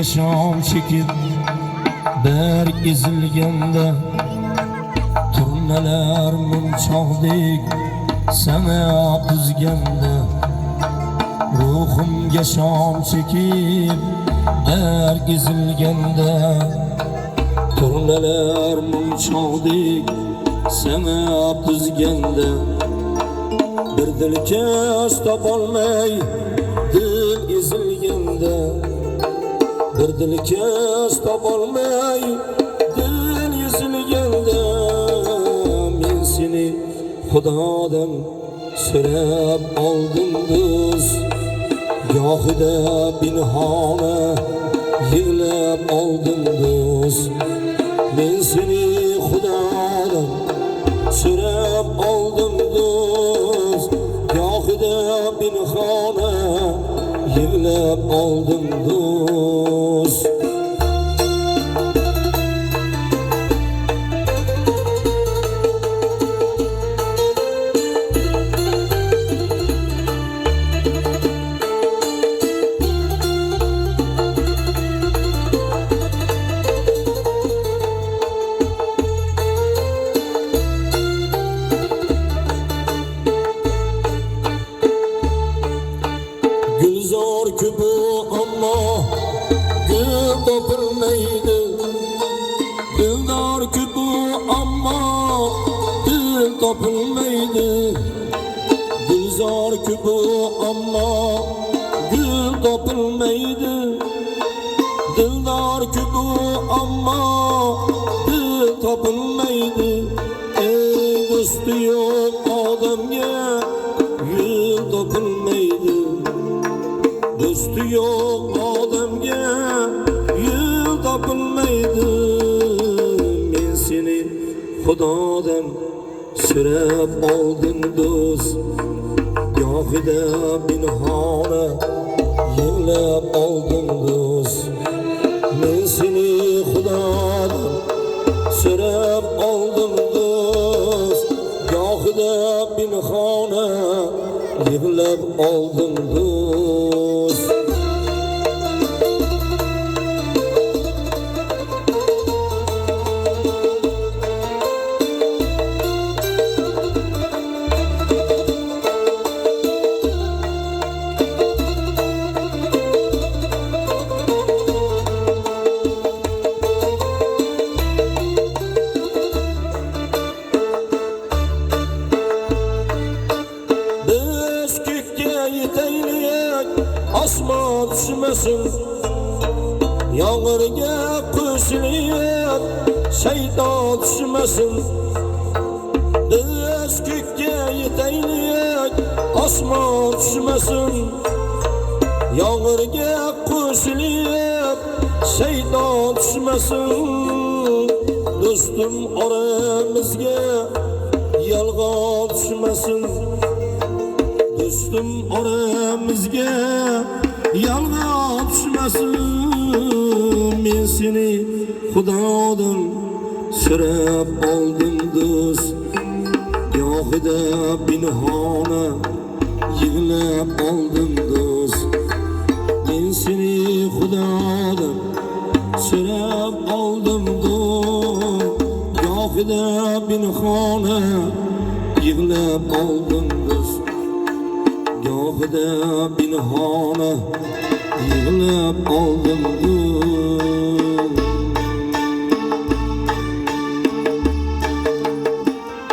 shom chekib berk ezilganda turnalar munchoqdek sana tuzganda ruhimga shom chekib berk ezilganda turnalar munchoqdek sana tuzganda bir dilkash topolmay dil ezilganda bir dilkash topolmay dil ezilganda men seni Xudodan so'rab oldim do'st gohida pinhona yig'lab oldim do'st men seni Xudodan so'rab oldim do'st gohida pinhona yig'lab oldim do'st Gülzar küpü ama gül topilmaydi Gülzar küpü ama gül topilmaydi Gülzar küpü ama gül topilmaydi Dildar küpü ama gül topilmaydi Ey do'sti yo'q odamga gül topilmaydi Do'sti yo'q odamga yo'l topilmaydi men seni Xudodan so'rab oldim do'st gohida pinhona yig'lab oldim do'st men seni Xudodan so'rab oldim do'st gohida pinhona yig'lab oldim do'st Osmon tushmasin yomg'irga qo'shilib shayton tushmasin biz ko'kka yetaylik osmon tushmasin yomg'irga qo'shilib shayton tushmasin do'stim oramizga yolg'on tushmasin Do'stim oramizga yolg'on tushmasin men seni Xudodan so'rab oldim do'st gohida pinhona yig'lab oldim do'st men seni Xudodan so'rab oldim do'st gohida pinhona yig'lab oldim do'st gohida pinhona yig'lab oldim do'st